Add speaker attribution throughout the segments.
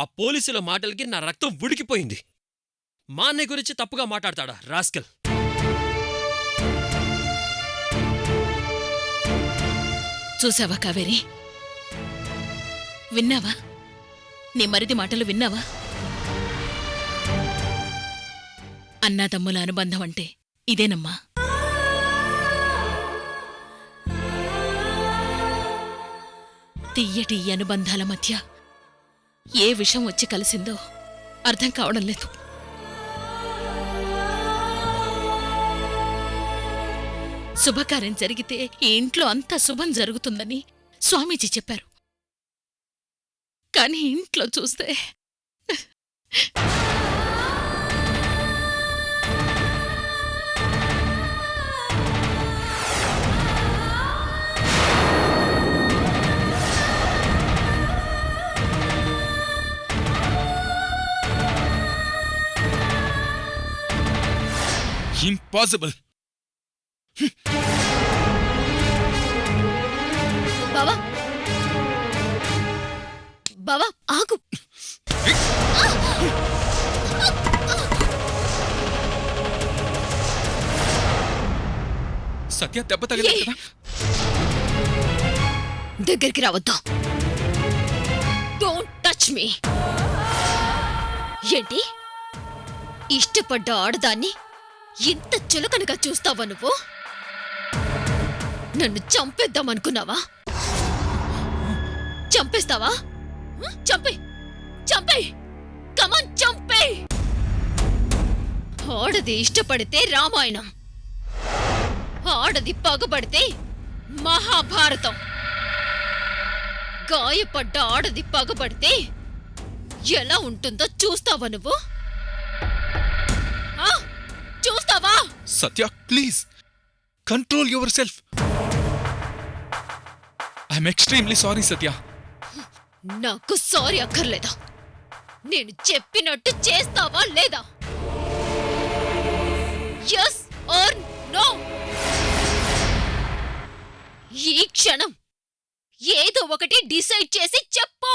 Speaker 1: ఆ పోలీసుల మాటలకి నా రక్తం ఉడికిపోయింది. మా అన్నయ్య గురించి తప్పుగా మాట్లాడతాడా రాస్కెల్?
Speaker 2: చూసావా కావేరి? విన్నావా? నీ మరిది మాటలు విన్నావా? అన్నాతమ్ముల అనుబంధం అంటే ఇదేనమ్మా. తియ్యటి ఈ అనుబంధాల మధ్య ఏ విషం వచ్చి కలిసిందో అర్థం కావడం లేదు. శుభకార్యం జరిగితే ఈ ఇంట్లో అంతా శుభం జరుగుతుందని స్వామీజీ చెప్పారు. కానీ ఇంట్లో చూస్తే
Speaker 3: ఇంపాసిబుల్.
Speaker 2: బావా, బావా ఆగు.
Speaker 3: సత్య దెబ్బ తగిలింది కదా.
Speaker 2: దగ్గరికి రావద్దు. Don't touch me. ఏంటి, ఇష్టపడ్డ ఆడదాన్ని ఇంత చులకనగా చూస్తావా నువ్వు? నన్ను చంపేద్దామనుకున్నావా? చంపేస్తావా? చంపే, చంపే, కమాన్ చంపే. ఆడది ఇష్టపడితే రామాయణం, ఆడది పగబడితే మహాభారతం. గాయపడ్డ ఆడది పగబడితే ఎలా ఉంటుందో చూస్తావా నువ్వు? చూస్తావా?
Speaker 3: Satya please control yourself. I'm extremely sorry Satya.
Speaker 2: నాకు సారీ అక్కర్లేదా? నేను చెప్పినట్టు చేస్తావా లేదా? yes or no? ఈ క్షణం ఏదో ఒకటి డిసైడ్ చేసి చెప్పు.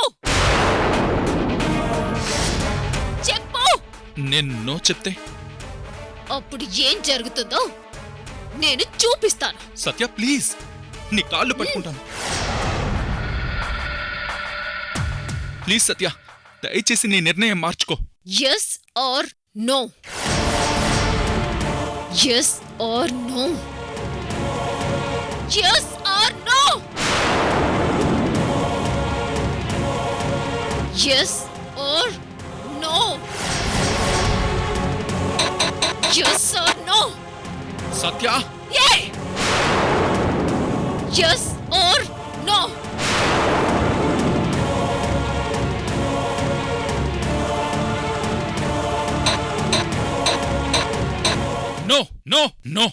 Speaker 2: చెప్పు.
Speaker 3: నేను నో చెప్తే
Speaker 2: అప్పుడు ఏం జరుగుతుందో నేను చూపిస్తాను.
Speaker 3: సత్య ప్లీజ్, నీ కాళ్ళు పట్టుకుంటాను. ప్లీజ్ సత్య, దయచేసి నీ నిర్ణయం మార్చుకో.
Speaker 2: yes or no? yes or no? yes or no? yes or no? yes or no?
Speaker 3: Satya
Speaker 2: yeah! yes or no?
Speaker 3: No no no.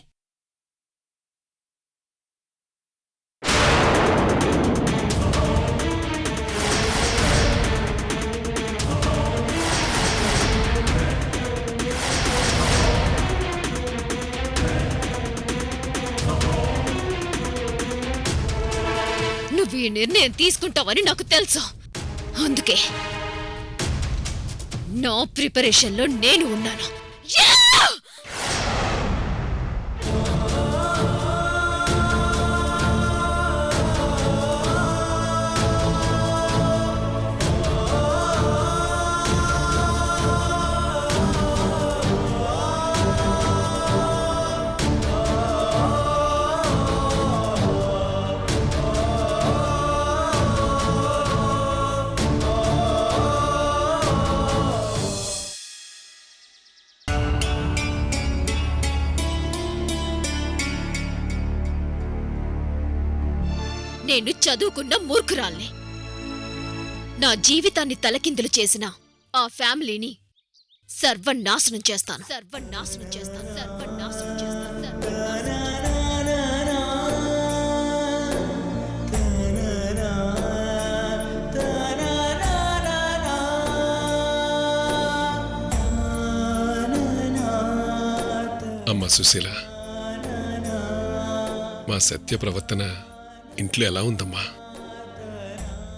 Speaker 2: నువ్వు ఈ నిర్ణయం తీసుకుంటావని నాకు తెలుసు. అందుకే నా ప్రిపరేషన్లో నేను ఉన్నాను. నేను చదువుకున్న మూర్ఖురాల్ని. నా జీవితాన్ని తలకిందులు చేసిన ఆ ఫ్యామిలీని సర్వనాశనం చేస్తాను. సర్వనాశనం చేస్తాను. సర్వనాశనం చేస్తాను.
Speaker 4: అమ్మా సుశీల, మా సత్య ప్రవర్తన ఇంట్లో ఎలా ఉందమ్మా?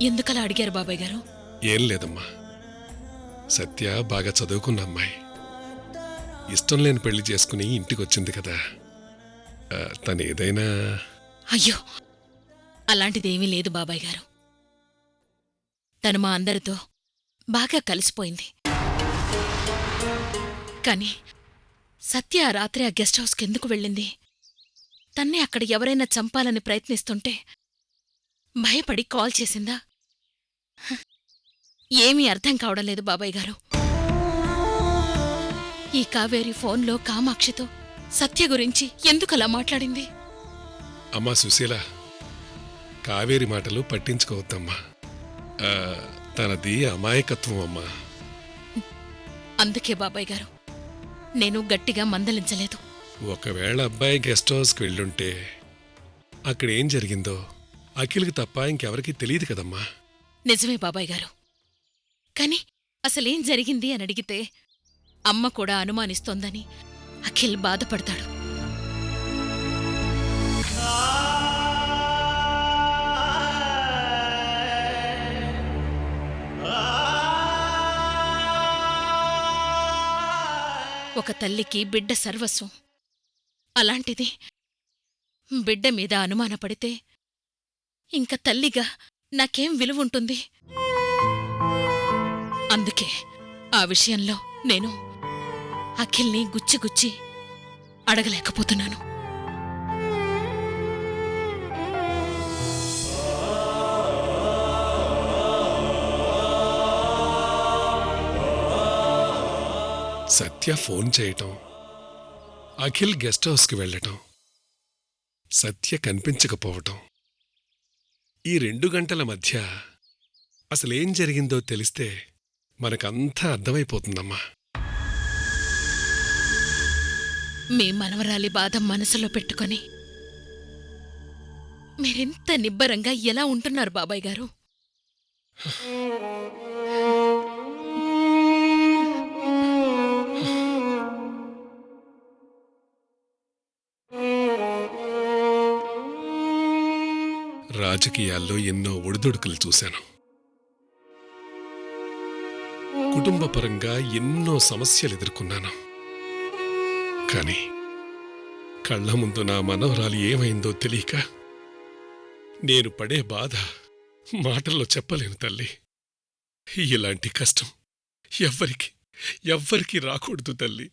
Speaker 2: ఎందుకలా అడిగారు బాబాయ్ గారు?
Speaker 4: ఏం లేదమ్మా, సత్య బాగా చదువుకున్న అమ్మాయి. ఇష్టం లేని పెళ్లి చేసుకుని ఇంటికొచ్చింది కదా. తను ఏదైనా
Speaker 2: అయ్యో అలాంటిదేమీ లేదు బాబాయ్ గారు. తను మా అందరితో బాగా కలిసిపోయింది. కాని సత్య ఆ రాత్రి ఆ గెస్ట్ హౌస్కి ఎందుకు వెళ్ళింది? తన్నే అక్కడ ఎవరైనా చంపాలని ప్రయత్నిస్తుంటే భయపడి కాల్ చేసిందా? ఏమీ అర్థం కావడం లేదు బాబాయ్ గారు. ఈ కావేరి ఫోన్లో కామాక్షితో సత్య గురించి ఎందుకలా మాట్లాడింది?
Speaker 4: అమ్మా సుశీల, కావేరి మాటలు పట్టించుకోవద్దమ్మా. తనది అమాయకత్వం అమ్మా.
Speaker 2: అందుకే బాబాయ్ గారు నేను గట్టిగా మందలించలేదు.
Speaker 4: ఒకవేళ అబ్బాయి గెస్ట్ హౌస్కి వెళ్ళుంటే అక్కడేం జరిగిందో అఖిల్కి తప్ప ఇంకెవరికీ తెలియదు కదమ్మా.
Speaker 2: నిజమే బాబాయ్ గారు. కాని అసలేం జరిగింది అని అడిగితే అమ్మ కూడా అనుమానిస్తోందని అఖిల్ బాధపడతాడు. ఒక తల్లికి బిడ్డ సర్వస్వం. అలాంటిది బిడ్డ మీద అనుమానపడితే ఇంక తల్లిగా నాకేం విలువుంటుంది? అందుకే ఆ విషయంలో నేను అఖిల్ని గుచ్చిగుచ్చి అడగలేకపోతున్నాను.
Speaker 4: సత్య ఫోన్ చేయటం, అఖిల్ గెస్ట్ హౌస్కి వెళ్ళటం, సత్య కనిపించకపోవటం, ఈ 2 గంటల మధ్య అసలేం జరిగిందో తెలిస్తే మనకంతా అర్థమైపోతుందమ్మా.
Speaker 2: మీ మనవరాలి బాధ మనసులో పెట్టుకొని మీరింత నిబ్బరంగా ఎలా ఉంటున్నారు బాబాయ్ గారు?
Speaker 4: రాజకీయాల్లో ఎన్నో ఒడిదుడుకులు చూశాను. కుటుంబపరంగా ఎన్నో సమస్యలు ఎదుర్కొన్నాను. కాని కళ్ళ ముందు నా మనవరాలు ఏమైందో తెలియక నేను పడే బాధ మాటల్లో చెప్పలేను తల్లి. ఇలాంటి కష్టం ఎవ్వరికి రాకూడదు తల్లి.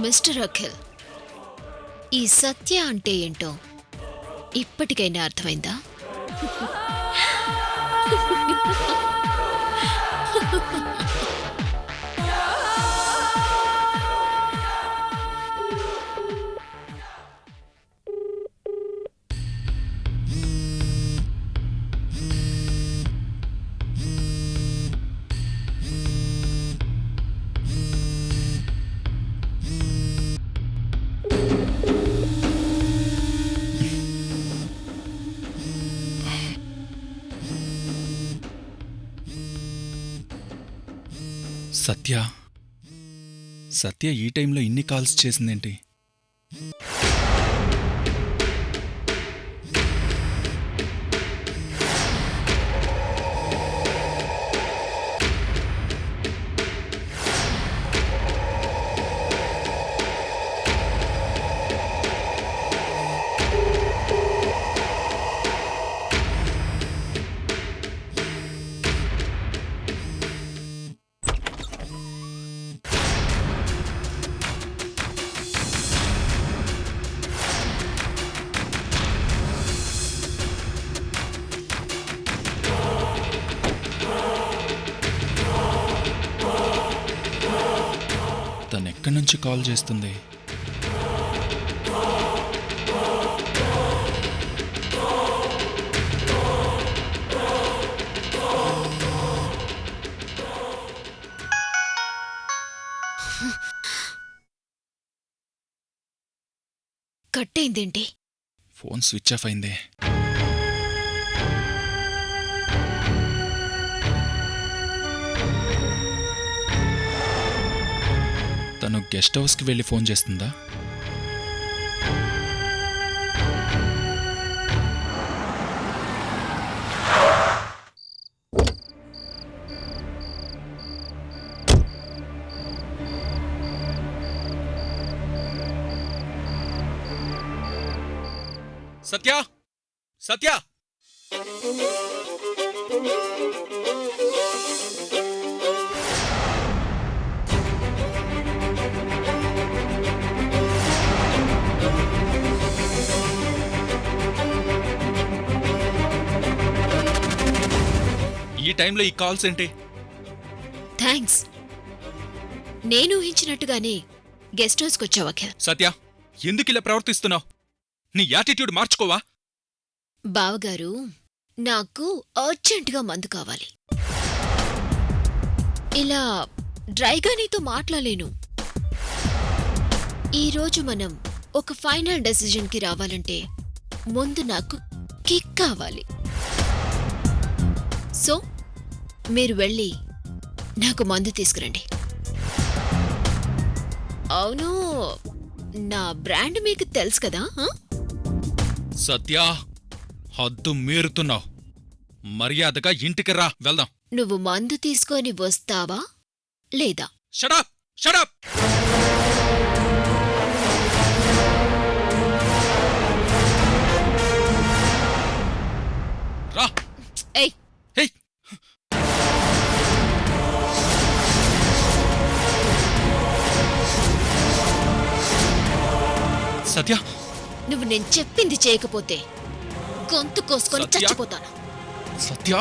Speaker 5: మిస్టర్ అఖిల్, ఈ సత్య అంటే ఏంటో ఇప్పటికైనా అర్థమైందా?
Speaker 3: సత్య ఈ టైంలో ఇన్ని కాల్స్ చేసిందేంటి? ఎక్కడి నుంచి కాల్ చేస్తుంది?
Speaker 5: కట్టయిందేంటి?
Speaker 3: ఫోన్ స్విచ్ ఆఫ్ అయింది. తను గెస్ట్ హౌస్కి వెళ్ళి ఫోన్ చేస్తుందా?
Speaker 1: సత్య, సత్య,
Speaker 3: ఈ టైంలో ఈ కాల్స్ ఏంటి?
Speaker 5: థ్యాంక్స్. నేను ఊహించినట్టుగానే గెస్ట్ హౌస్కి వచ్చావు అఖిల్.
Speaker 3: సత్య, ఎందుకు ఇలా ప్రవర్తిస్తున్నావు? నీ యాటిట్యూడ్ మార్చుకోవా?
Speaker 5: బావగారు, నాకు అర్జెంటుగా మందు కావాలి. ఇలా డ్రైగా నీతో మాట్లాడలేను. ఈరోజు మనం ఒక ఫైనల్ డెసిజన్కి రావాలంటే ముందు నాకు కిక్ కావాలి. సో మీరు వెళ్ళి నాకు మందు తీసుకురండి. అవును, నా బ్రాండ్ మీకు తెలుసు కదా?
Speaker 3: సత్య, హద్దు మీరుతున్నావు. మర్యాదగా ఇంటికి రా, వెళ్దాం.
Speaker 5: నువ్వు మందు తీసుకొని వస్తావా లేదా?
Speaker 3: Shut up, shut up. రా.
Speaker 5: ఏయ్,
Speaker 3: హే, సత్య,
Speaker 5: నువ్వు నేను చెప్పింది చేయకపోతే గొంతు కోసుకొని
Speaker 3: సత్య?
Speaker 5: చచ్చిపోతాను.
Speaker 3: సత్య,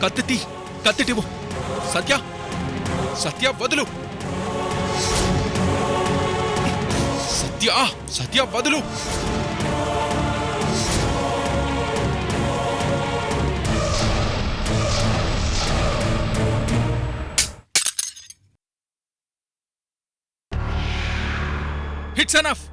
Speaker 3: కత్తి, కత్తిటివు. సత్య, సత్య వదులు. సత్య, సత్య వదులు. It's enough.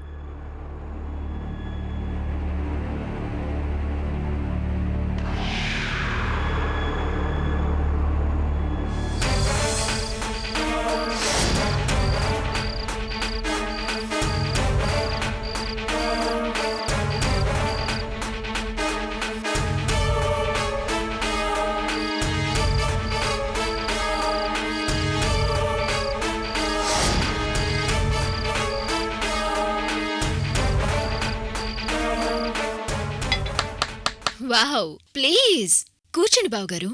Speaker 5: వావ్, ప్లీజ్ కూర్చోండి బావగారు.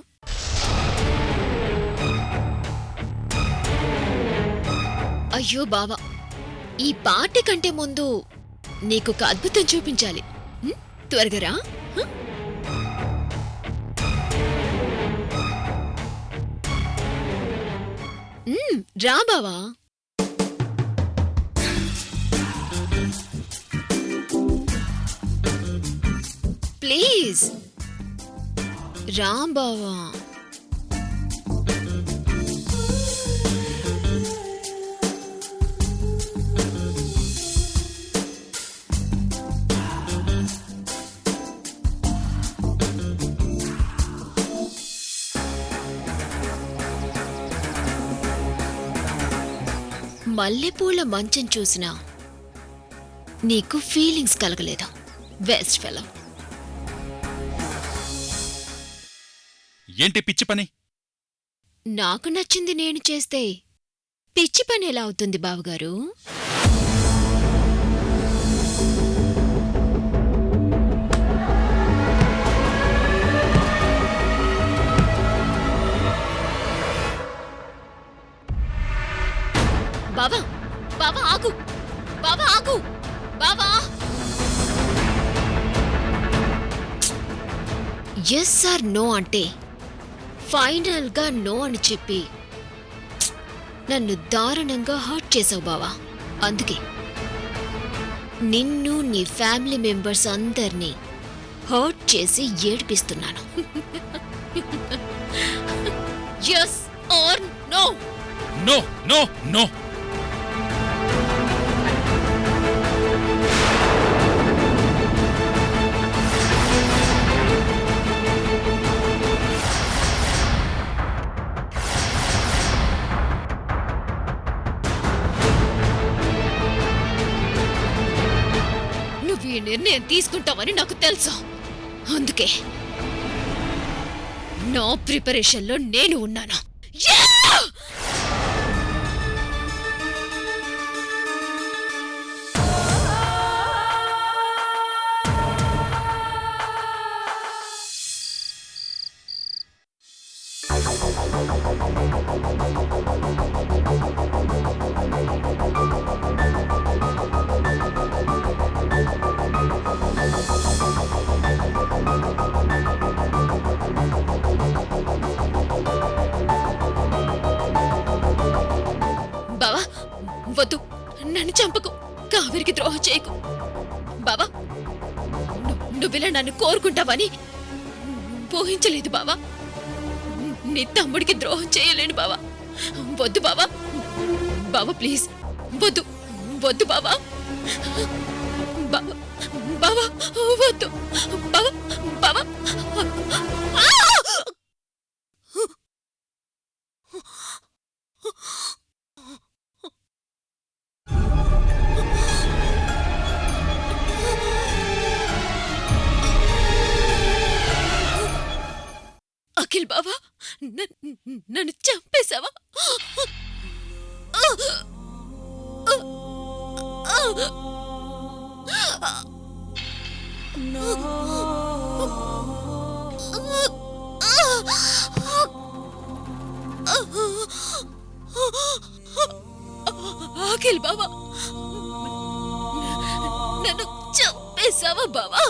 Speaker 5: అయ్యో బావా, ఈ పార్టీ కంటే ముందు నీకొక అద్భుతం చూపించాలి. త్వరగా రా. రా బావా. ప్లీజ్ రా బావా. మల్లెపూల మంచం చూసినా నీకు ఫీలింగ్స్ కలగలేదా? West fellow.
Speaker 3: ఏంటి పిచ్చి పని?
Speaker 5: నాకు నచ్చింది నేను చేస్తే పిచ్చి పని ఎలా అవుతుంది బావగారు? బావా, బావా ఆగు, బావా ఆగు, బావా. ఎస్ ఆర్ నో అంటే ఫైనల్గా నో అని చెప్పి నన్ను దారుణంగా హర్ట్ చేసావు బావా. అందుకే నిన్ను నీ ఫ్యామిలీ మెంబర్స్ అందర్నీ హర్ట్ చేసి ఏడిపిస్తున్నాను. Yes or no?
Speaker 3: No no no.
Speaker 5: నువ్వు ఈ నిర్ణయం తీసుకుంటావని నాకు తెలుసు. అందుకే నా ప్రిపరేషన్లో నేను ఉన్నాను. Yeah! బావా వద్దు, నన్ను చంపకు, కావేరికి ద్రోహం చేయకు. బావా నువ్విలా నన్ను కోరుకుంటావని ఊహించలేదు బావా. నీ తమ్ముడికి ద్రోహం చేయలేను బావా. వద్దు బావా. బావా ప్లీజ్ వద్దు, వద్దు బావా. బావా బావా వద్దు బావా. బావా అఖిల్ బావా, నన్ను చంపేశావా? అఖిల్ బావా, నన్ను చంపేశావా బావా?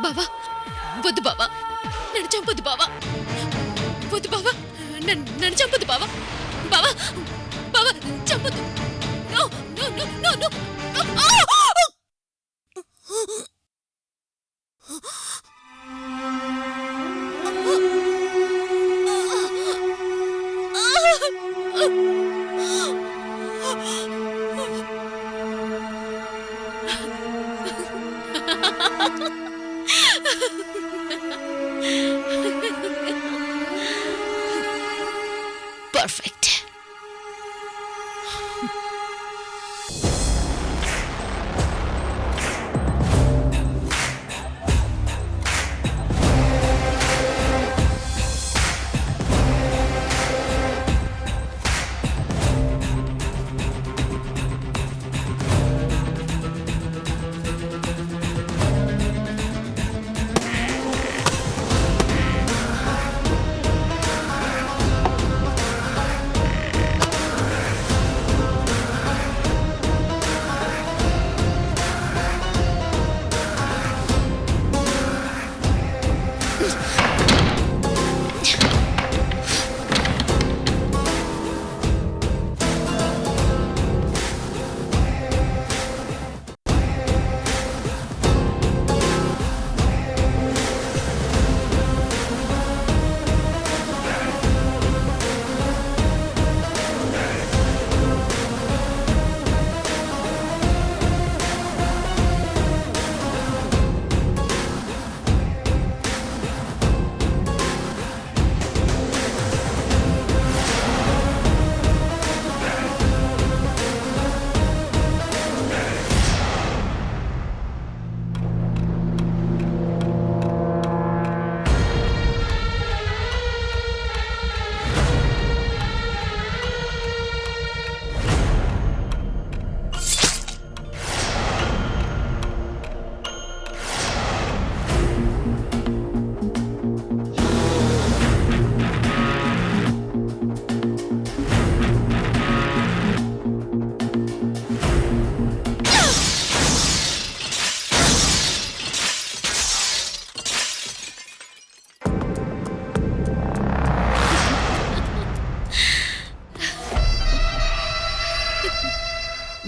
Speaker 5: బావా వద్దు బావా, నన్ను చంపొద్దు బావా. వద్దు బావా, నన్ను చంపొద్దు బావా. బావా బావా చంపొద్దు. No no no no no. Perfect.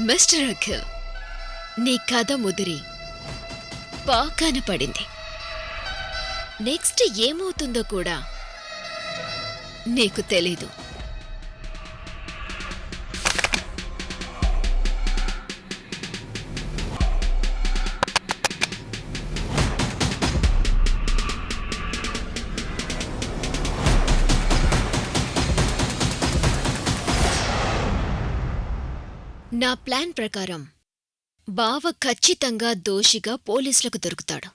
Speaker 5: Mister Akhil, నీ కథ ముదిరి బాగాన పడింది. నెక్స్ట్ ఏమవుతుందో కూడా నీకు తెలీదు. నా ప్లాన్ ప్రకారం బావ ఖచ్చితంగా దోషిగా పోలీసులకు దొరుకుతాడు.